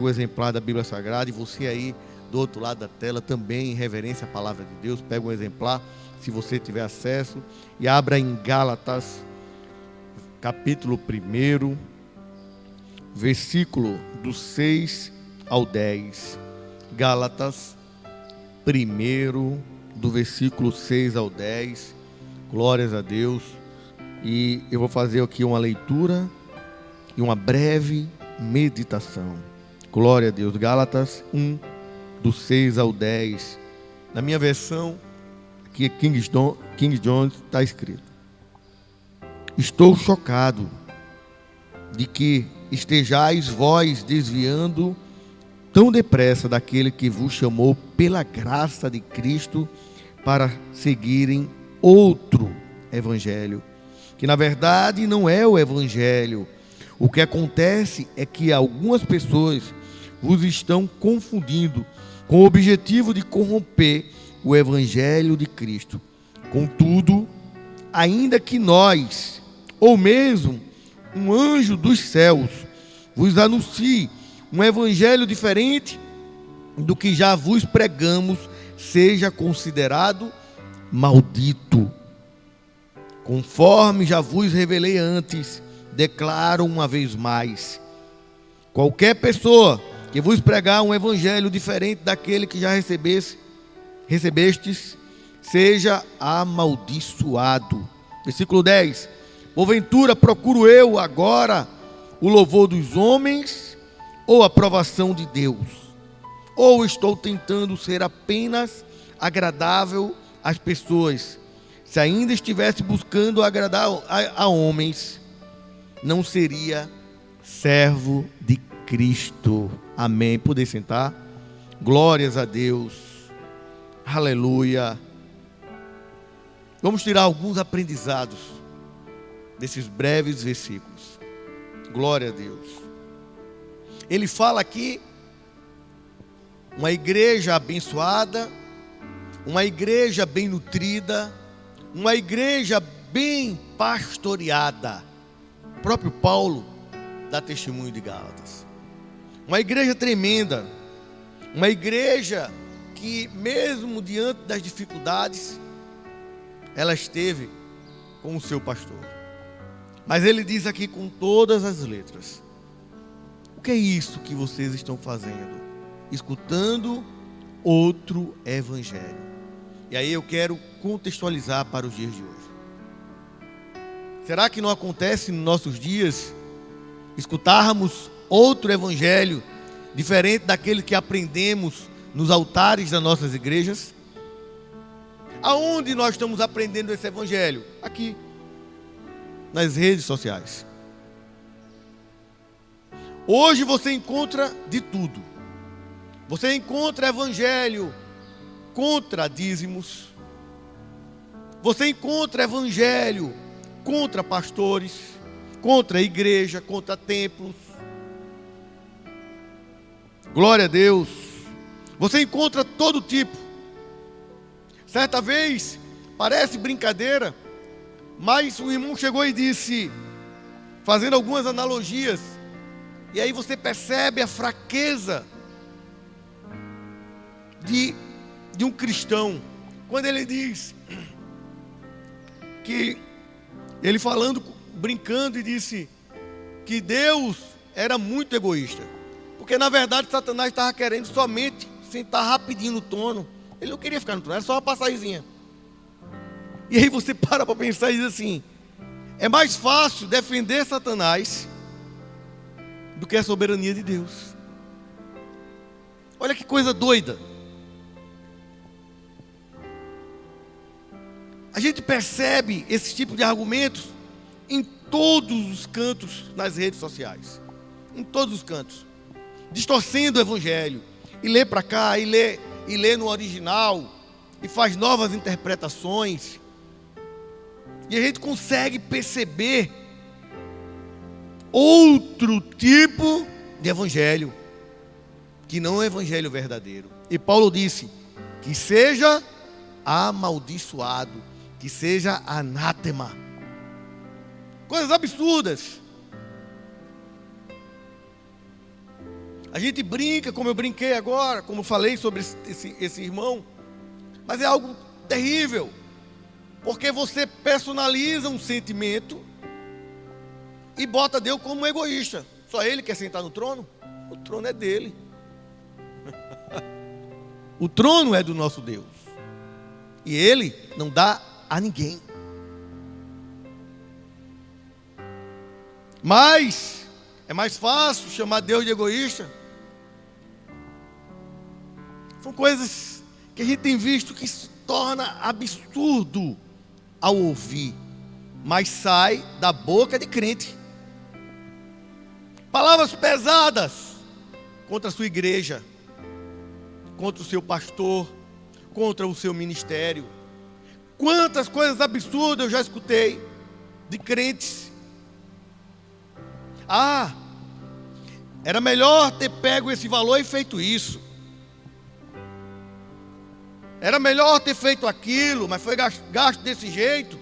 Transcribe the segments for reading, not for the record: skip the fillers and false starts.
O exemplar da Bíblia Sagrada, e você aí do outro lado da tela também, em reverência à palavra de Deus, pega um exemplar, se você tiver acesso, e abra em Gálatas, capítulo 1, versículo do 6 ao 10. Gálatas 1, do versículo 6 ao 10. Glórias a Deus. E eu vou fazer aqui uma leitura e uma breve meditação. Glória a Deus. Gálatas 1, do 6 ao 10. Na minha versão, aqui é King James, está escrito: estou chocado de que estejais vós desviando tão depressa daquele que vos chamou pela graça de Cristo para seguirem outro evangelho, que na verdade não é o evangelho. O que acontece é que algumas pessoas vos estão confundindo com o objetivo de corromper o evangelho de Cristo. Contudo, ainda que nós, ou mesmo um anjo dos céus, vos anuncie um evangelho diferente do que já vos pregamos, seja considerado maldito. Conforme já vos revelei antes, declaro uma vez mais: qualquer pessoa que vos pregar um evangelho diferente daquele que já recebestes, seja amaldiçoado. Versículo 10: porventura procuro eu agora o louvor dos homens ou a aprovação de Deus? Ou estou tentando ser apenas agradável às pessoas? Se ainda estivesse buscando agradar a homens, não seria servo de Cristo. Amém. Poder sentar? Glórias a Deus. Aleluia. Vamos tirar alguns aprendizados desses breves versículos. Glória a Deus. Ele fala aqui uma igreja abençoada, uma igreja bem nutrida, uma igreja bem pastoreada. O próprio Paulo dá testemunho de Gálatas. Uma igreja tremenda, uma igreja que mesmo diante das dificuldades, ela esteve com o seu pastor. Mas ele diz aqui com todas as letras: o que é isso que vocês estão fazendo? Escutando outro evangelho. E aí eu quero contextualizar para os dias de hoje. Será que não acontece nos nossos dias escutarmos outro evangelho diferente daquele que aprendemos nos altares das nossas igrejas? Aonde nós estamos aprendendo esse evangelho? Aqui, nas redes sociais. Hoje você encontra de tudo. Você encontra evangelho contra dízimos. Você encontra evangelho contra pastores, contra a igreja, contra templos. Glória a Deus. Você encontra todo tipo. Certa vez, parece brincadeira, mas o irmão chegou e disse, fazendo algumas analogias, e aí você percebe a fraqueza de um cristão, quando ele diz que, ele falando, brincando, e disse que Deus era muito egoísta, porque na verdade Satanás estava querendo somente sentar rapidinho no trono. Ele não queria ficar no trono, era só uma passagemzinha. E aí você para pensar e diz assim: é mais fácil defender Satanás do que a soberania de Deus. Olha que coisa doida. A gente percebe esse tipo de argumentos em todos os cantos nas redes sociais. Em todos os cantos. Distorcendo o evangelho. E lê para cá, e lê no original, e faz novas interpretações. E a gente consegue perceber outro tipo de evangelho, que não é o evangelho verdadeiro. E Paulo disse que seja amaldiçoado, que seja anátema. Coisas absurdas. A gente brinca, como eu brinquei agora, como falei sobre esse irmão, mas é algo terrível, porque você personaliza um sentimento e bota Deus como um egoísta. Só ele quer sentar no trono? O trono é dele. O trono é do nosso Deus. E ele não dá a ninguém. Mas é mais fácil chamar Deus de egoísta. São coisas que a gente tem visto que se torna absurdo ao ouvir, mas sai da boca de crente. Palavras pesadas contra a sua igreja, contra o seu pastor, contra o seu ministério. Quantas coisas absurdas eu já escutei de crentes. Ah, era melhor ter pego esse valor e feito isso. Era melhor ter feito aquilo, mas foi gasto desse jeito.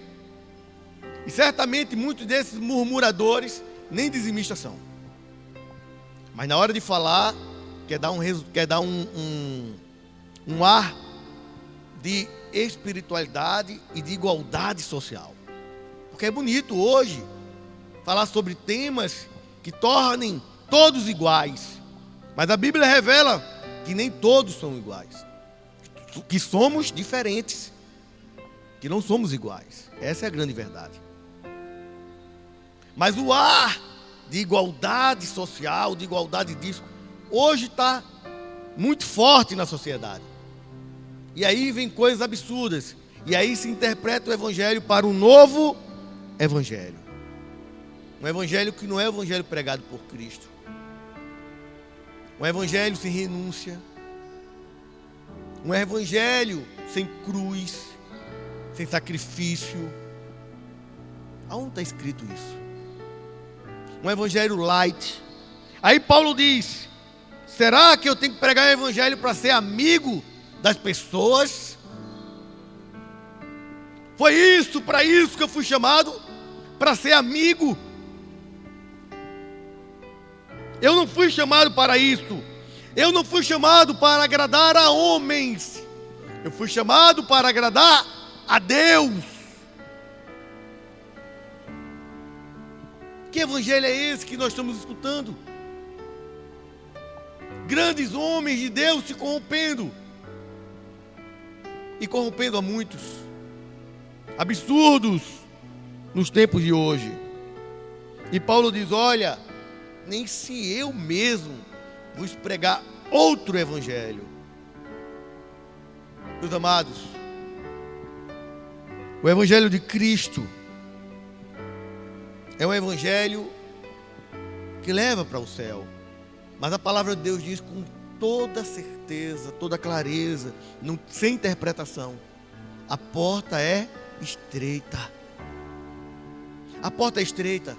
E certamente muitos desses murmuradores nem dizimistas são. Mas na hora de falar, quer dar um ar de espiritualidade e de igualdade social. Porque é bonito hoje falar sobre temas que tornem todos iguais. Mas a Bíblia revela que nem todos são iguais. Que somos diferentes. Que não somos iguais. Essa é a grande verdade. Mas o ar de igualdade social, de igualdade disso, hoje está muito forte na sociedade. E aí vem coisas absurdas. E aí se interpreta o evangelho para um novo evangelho. Um evangelho que não é o evangelho pregado por Cristo. Um evangelho sem renúncia. Um evangelho sem cruz, sem sacrifício. Aonde está escrito isso? Um evangelho light. Aí Paulo diz: será que eu tenho que pregar o evangelho para ser amigo das pessoas? Foi isso, para isso que eu fui chamado, para ser amigo. Eu não fui chamado para isso. Eu não fui chamado para agradar a homens. Eu fui chamado para agradar a Deus. Que evangelho é esse que nós estamos escutando? Grandes homens de Deus se corrompendo. E corrompendo a muitos. Absurdos nos tempos de hoje. E Paulo diz: olha, nem se eu mesmo vos pregar outro evangelho. Meus amados, o evangelho de Cristo é um evangelho que leva para o céu. Mas a palavra de Deus diz com toda certeza, toda clareza, sem interpretação: a porta é estreita. A porta é estreita.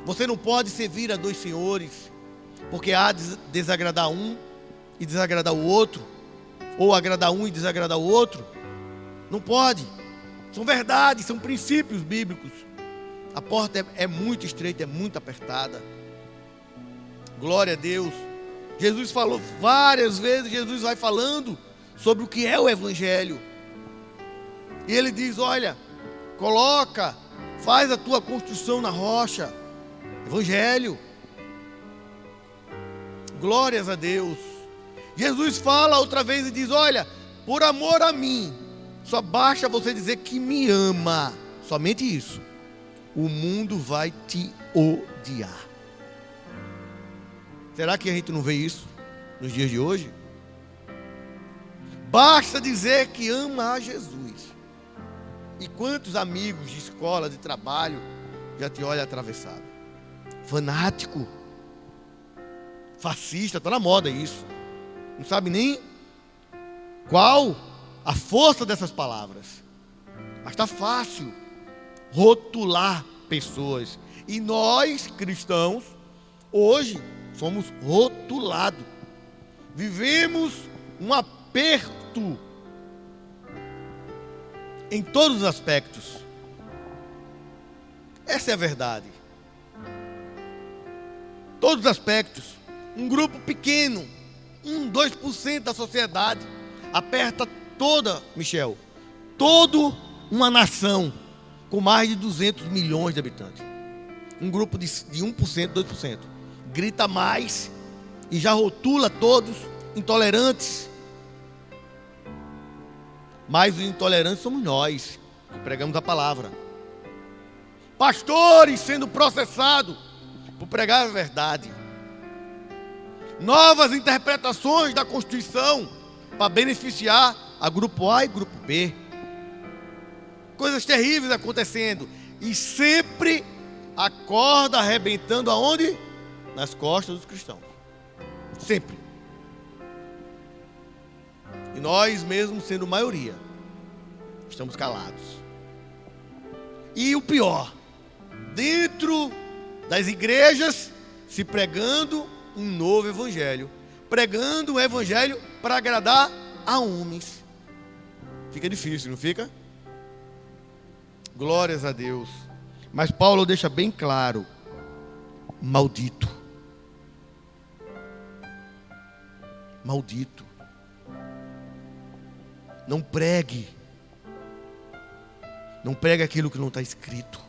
Você não pode servir a dois senhores, porque há de desagradar um e desagradar o outro, ou agradar um e desagradar o outro. Não pode. São verdades, são princípios bíblicos. A porta é muito estreita, é muito apertada. Glória a Deus. Jesus falou várias vezes, Jesus vai falando sobre o que é o evangelho. E ele diz: olha, faz a tua construção na rocha. Evangelho. Glórias a Deus. Jesus fala outra vez e diz: olha, por amor a mim, só basta você dizer que me ama. Somente isso. O mundo vai te odiar. Será que a gente não vê isso nos dias de hoje? Basta dizer que ama a Jesus. E quantos amigos de escola, de trabalho, já te olham atravessado? Fanático, fascista, está na moda isso. Não sabe nem qual a força dessas palavras. Mas está fácil rotular pessoas. E nós, cristãos, hoje somos rotulados. Vivemos um aperto em todos os aspectos. Essa é a verdade. Todos os aspectos. Um grupo pequeno, 2% da sociedade, aperta toda, Michel, toda uma nação com mais de 200 milhões de habitantes. Um grupo de 1%, 2%. Grita mais e já rotula todos intolerantes. Mas os intolerantes somos nós, que pregamos a palavra. Pastores sendo processados por pregar a verdade. Novas interpretações da Constituição para beneficiar a grupo A e grupo B. Coisas terríveis acontecendo. E sempre a corda arrebentando aonde? Nas costas dos cristãos. Sempre. E nós mesmos sendo maioria, estamos calados. E o pior, dentro das igrejas, se pregando um novo evangelho. Pregando um evangelho para agradar a homens. Fica difícil, não fica? Glórias a Deus. Mas Paulo deixa bem claro: maldito. Maldito. Não pregue. Não pregue aquilo que não está escrito.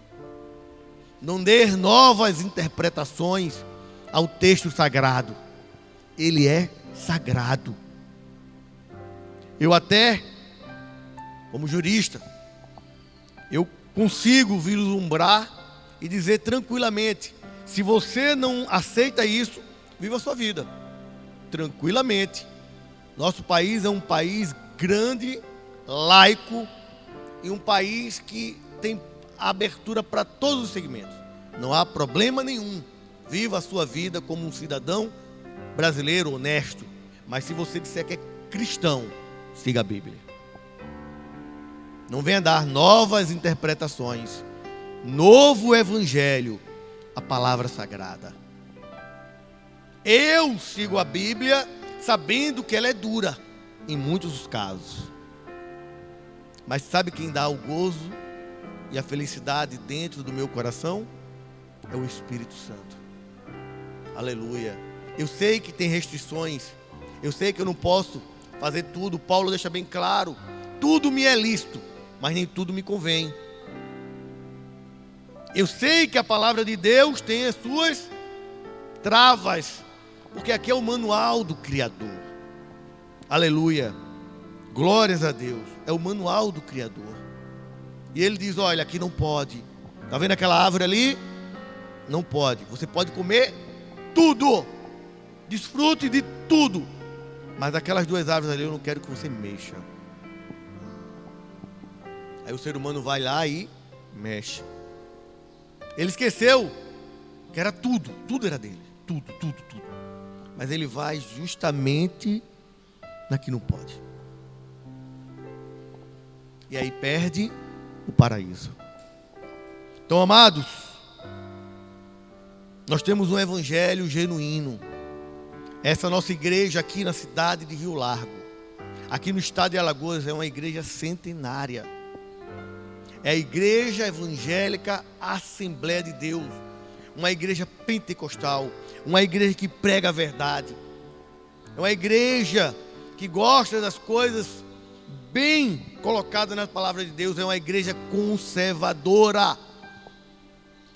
Não dê novas interpretações ao texto sagrado. Ele é sagrado. Eu até, como jurista, eu consigo vislumbrar e dizer tranquilamente: se você não aceita isso, viva a sua vida tranquilamente. Nosso país é um país grande, laico, e um país que tem abertura para todos os segmentos. Não há problema nenhum. Viva a sua vida como um cidadão brasileiro honesto. Mas se você disser que é cristão, siga a Bíblia. Não venha dar novas interpretações. Novo evangelho, a palavra sagrada. Eu sigo a Bíblia sabendo que ela é dura em muitos dos casos. Mas sabe quem dá o gozo e a felicidade dentro do meu coração? É o Espírito Santo. Aleluia. Eu sei que tem restrições. Eu sei que eu não posso fazer tudo. Paulo deixa bem claro: tudo me é lícito, mas nem tudo me convém. Eu sei que a palavra de Deus tem as suas travas, porque aqui é o manual do Criador. Aleluia. Glórias a Deus. É o manual do Criador. E ele diz: olha, aqui não pode. Está vendo aquela árvore ali? Não pode. Você pode comer tudo. Desfrute de tudo. Mas aquelas duas árvores ali eu não quero que você mexa. Aí o ser humano vai lá e mexe. Ele esqueceu que era tudo. Tudo era dele. Tudo. Mas ele vai justamente na que não pode. E aí perde o paraíso. Então, amados, nós temos um evangelho genuíno. Essa nossa igreja aqui na cidade de Rio Largo, aqui no estado de Alagoas, é uma igreja centenária. É a Igreja Evangélica Assembleia de Deus, uma igreja pentecostal, uma igreja que prega a verdade, é uma igreja que gosta das coisas bem colocadas na palavra de Deus, é uma igreja conservadora.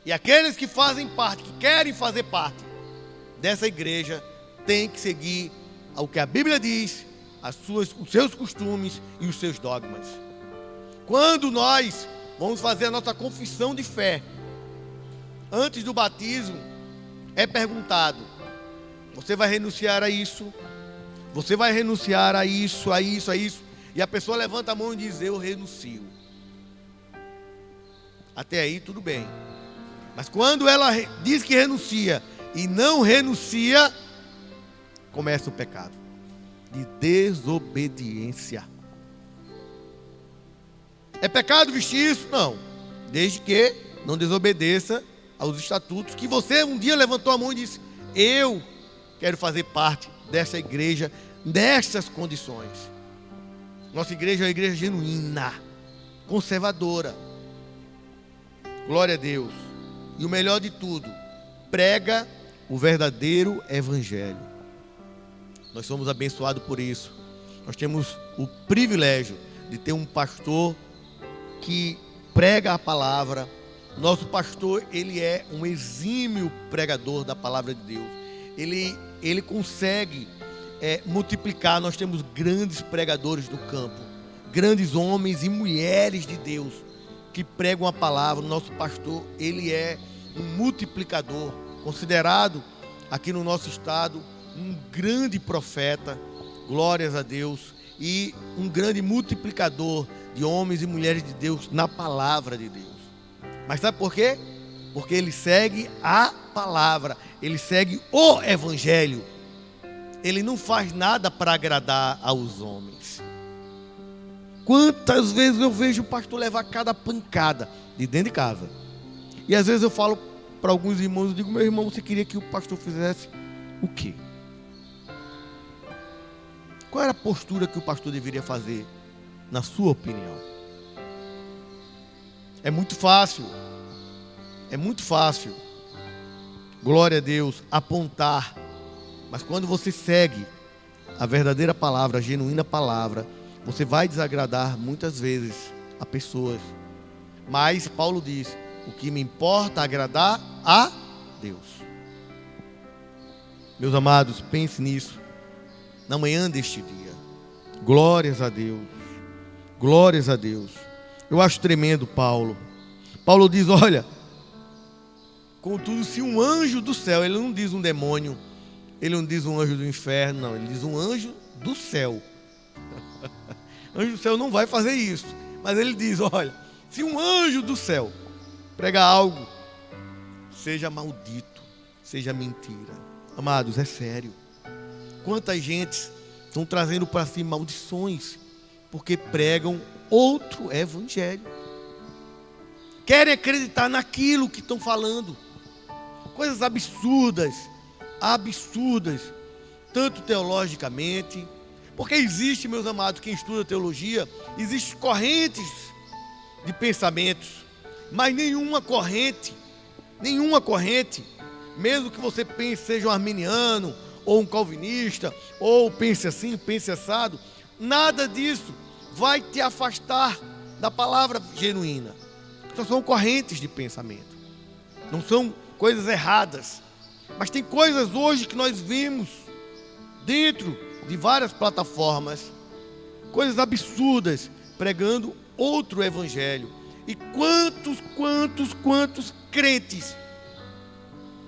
E aqueles que fazem parte, que querem fazer parte dessa igreja, têm que seguir o que a Bíblia diz, os seus costumes e os seus dogmas. Quando nós vamos fazer a nossa confissão de fé, antes do batismo, é perguntado: você vai renunciar a isso? Você vai renunciar a isso, a isso, a isso? E a pessoa levanta a mão e diz: eu renuncio. Até aí tudo bem. Mas quando ela diz que renuncia e não renuncia, começa o pecado de desobediência. É pecado vestir isso? Não. Desde que não desobedeça aos estatutos que você um dia levantou a mão e disse: eu quero fazer parte dessa igreja, nestas condições. Nossa igreja é uma igreja genuína, conservadora. Glória a Deus. E o melhor de tudo, prega o verdadeiro evangelho. Nós somos abençoados por isso. Nós temos o privilégio de ter um pastor que prega a palavra. Nosso pastor, ele é um exímio pregador da palavra de Deus. Ele consegue multiplicar. Nós temos grandes pregadores no campo, grandes homens e mulheres de Deus que pregam a palavra. Nosso pastor, ele é um multiplicador, considerado aqui no nosso estado um grande profeta, glórias a Deus, e um grande multiplicador de homens e mulheres de Deus na palavra de Deus. Mas sabe por quê? Porque ele segue a palavra, ele segue o evangelho. Ele não faz nada para agradar aos homens. Quantas vezes eu vejo o pastor levar cada pancada de dentro de casa. E às vezes eu falo para alguns irmãos, eu digo: meu irmão, você queria que o pastor fizesse o quê? Qual era a postura que o pastor deveria fazer, na sua opinião? É muito fácil, glória a Deus, apontar. Mas quando você segue a verdadeira palavra, a genuína palavra, você vai desagradar muitas vezes a pessoas. Mas Paulo diz: o que me importa é agradar a Deus. Meus amados, pense nisso na manhã deste dia. Glórias a Deus, glórias a Deus. Eu acho tremendo Paulo diz: olha, contudo, se um anjo do céu, ele não diz um demônio, ele não diz um anjo do inferno, não, ele diz um anjo do céu. Anjo do céu não vai fazer isso, mas ele diz: olha, se um anjo do céu pregar algo, seja maldito, seja mentira. Amados, é sério. Quantas gentes estão trazendo para si maldições porque pregam outro evangelho, querem acreditar naquilo que estão falando, coisas absurdas, tanto teologicamente, porque existe, meus amados, quem estuda teologia, existem correntes de pensamentos, mas nenhuma corrente, mesmo que você pense seja um arminiano, ou um calvinista, ou pense assim, pense assado, nada disso vai te afastar da palavra genuína. Só são correntes de pensamento, não são coisas erradas, mas tem coisas hoje que nós vimos dentro de várias plataformas, coisas absurdas, pregando outro evangelho. E quantos crentes,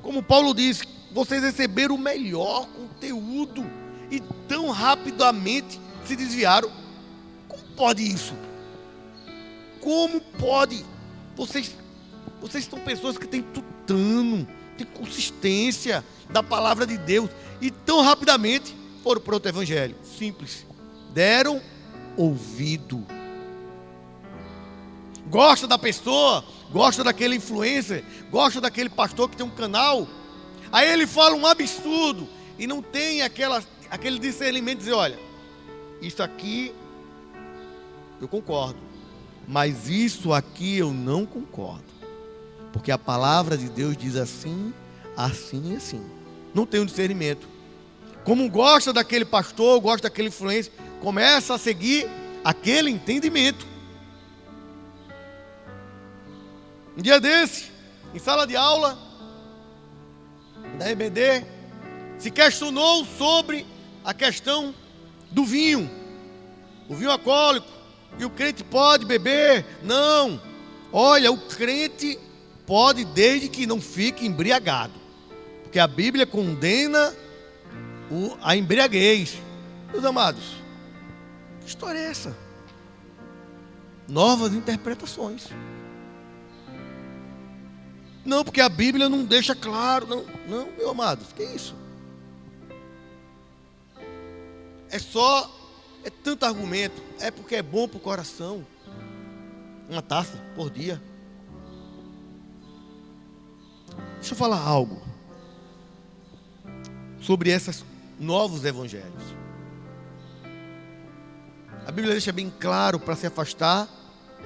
como Paulo diz, vocês receberam o melhor conteúdo e tão rapidamente se desviaram. Como pode isso? Como pode? Vocês são pessoas que têm tutano, têm consistência da palavra de Deus e tão rapidamente foram para outro evangelho. Simples. Deram ouvido. Gosta da pessoa, gosta daquele influencer, gosta daquele pastor que tem um canal. Aí ele fala um absurdo e não tem aquele discernimento de dizer: olha, isso aqui eu concordo, mas isso aqui eu não concordo, porque a palavra de Deus diz assim, assim e assim. Não tem um discernimento. Como gosta daquele pastor, gosta daquele influencer, começa a seguir aquele entendimento. Um dia desse, em sala de aula da EBD, se questionou sobre a questão do vinho, o vinho alcoólico, e o crente pode beber? Não. Olha, o crente pode desde que não fique embriagado, porque a Bíblia condena a embriaguez. Meus amados, que história é essa? Novas interpretações. Não, porque a Bíblia não deixa claro. Não, meu amado, que é isso? É tanto argumento. É porque é bom para o coração. Uma taça por dia. Deixa eu falar algo sobre esses novos evangelhos. A Bíblia deixa bem claro para se afastar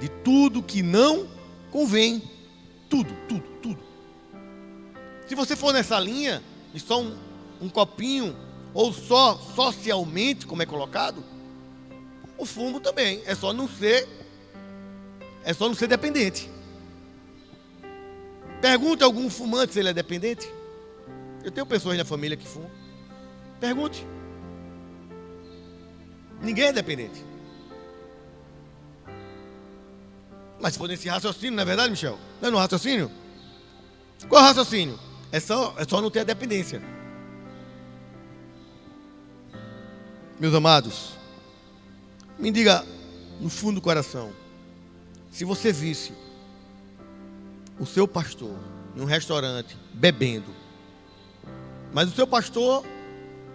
de tudo que não convém. Tudo. Se você for nessa linha, de só um copinho, ou só socialmente, como é colocado, o fumo também. É só não ser dependente. Pergunte a algum fumante se ele é dependente. Eu tenho pessoas na família que fumam. Pergunte. Ninguém é dependente. Mas se for nesse raciocínio, não é verdade, Michel? Não é no raciocínio? Qual é o raciocínio? É só não ter a dependência. Meus amados, me diga no fundo do coração, se você visse o seu pastor em um restaurante bebendo, mas o seu pastor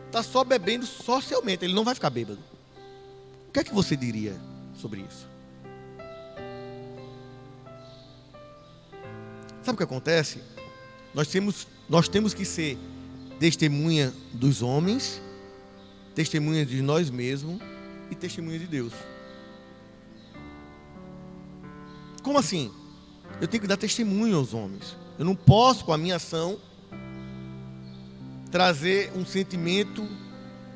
está só bebendo socialmente, ele não vai ficar bêbado, o que é que você diria sobre isso? Sabe o que acontece? Nós temos que ser testemunha dos homens, testemunha de nós mesmos e testemunha de Deus. Como assim? Eu tenho que dar testemunho aos homens. Eu não posso, com a minha ação, trazer um sentimento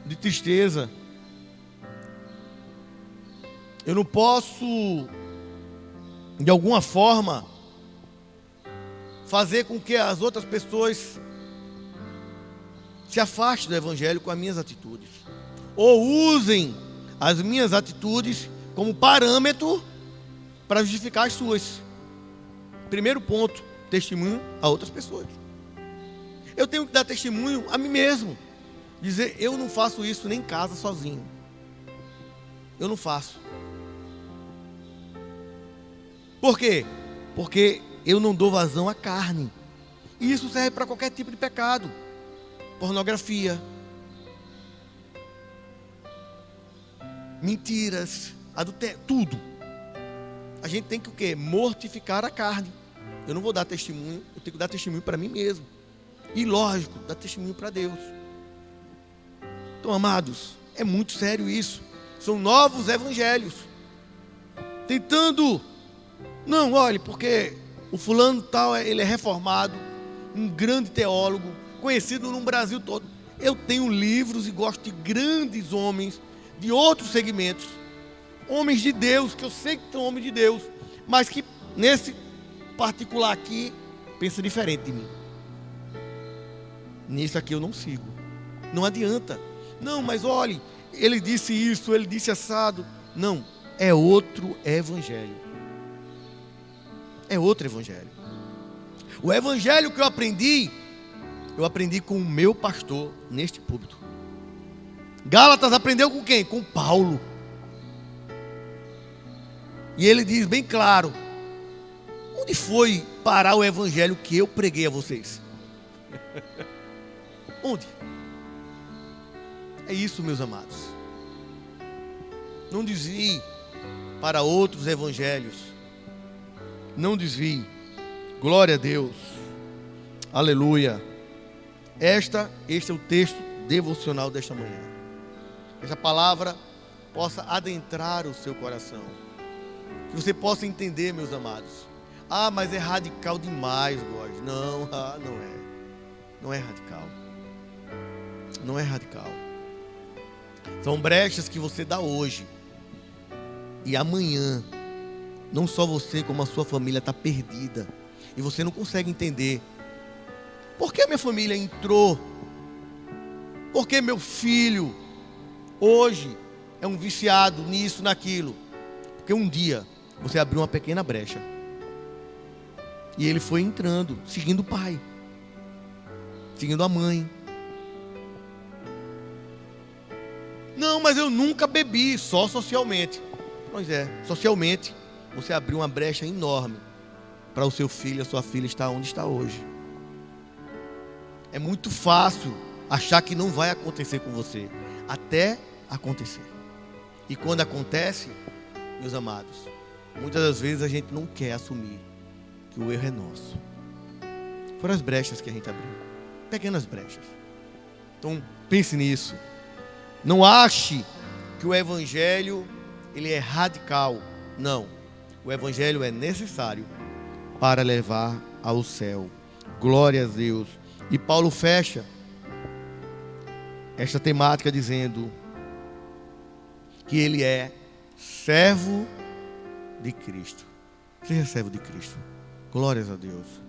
de tristeza. Eu não posso, de alguma forma, fazer com que as outras pessoas se afastem do Evangelho com as minhas atitudes, ou usem as minhas atitudes como parâmetro para justificar as suas. Primeiro ponto, testemunho a outras pessoas. Eu tenho que dar testemunho a mim mesmo, dizer, eu não faço isso nem em casa sozinho, eu não faço. Por quê? Porque eu não dou vazão à carne. E isso serve para qualquer tipo de pecado. Pornografia, mentiras, adultério, tudo. A gente tem que o quê? Mortificar a carne. Eu não vou dar testemunho, eu tenho que dar testemunho para mim mesmo. E lógico, dar testemunho para Deus. Então, amados, é muito sério isso. São novos evangelhos. Tentando, não, olhe, porque o fulano tal, ele é reformado, um grande teólogo, conhecido no Brasil todo. Eu tenho livros e gosto de grandes homens de outros segmentos, homens de Deus, que eu sei que são homens de Deus, mas que nesse particular aqui pensa diferente de mim. Nisso aqui eu não sigo. Não adianta. Não, mas olhe, ele disse isso, ele disse assado. Não, é outro evangelho. É outro evangelho. O evangelho que eu aprendi com o meu pastor neste púlpito. Gálatas aprendeu com quem? Com Paulo. E ele diz bem claro: onde foi parar o evangelho que eu preguei a vocês? Onde? É isso, meus amados. Não desvie para outros evangelhos. Não desvie. Glória a Deus. Aleluia. Este é o texto devocional desta manhã. Que essa palavra possa adentrar o seu coração. Que você possa entender, meus amados. Ah, mas é radical demais, God. Não, não é. Não é radical. Não é radical. São brechas que você dá hoje. E amanhã, não só você, como a sua família está perdida. E você não consegue entender. Por que a minha família entrou? Por que meu filho hoje é um viciado nisso, naquilo? Porque um dia você abriu uma pequena brecha. E ele foi entrando, seguindo o pai, seguindo a mãe. Não, mas eu nunca bebi, só socialmente. Pois é, socialmente você abriu uma brecha enorme para o seu filho, a sua filha estar onde está hoje. É muito fácil achar que não vai acontecer com você, até acontecer. E quando acontece, meus amados, muitas das vezes a gente não quer assumir que o erro é nosso. Foram as brechas que a gente abriu, pequenas brechas. Então pense nisso. Não ache que o evangelho ele é radical. Não, o evangelho é necessário para levar ao céu. Glória a Deus. E Paulo fecha esta temática dizendo que ele é servo de Cristo. Seja servo de Cristo. Glórias a Deus.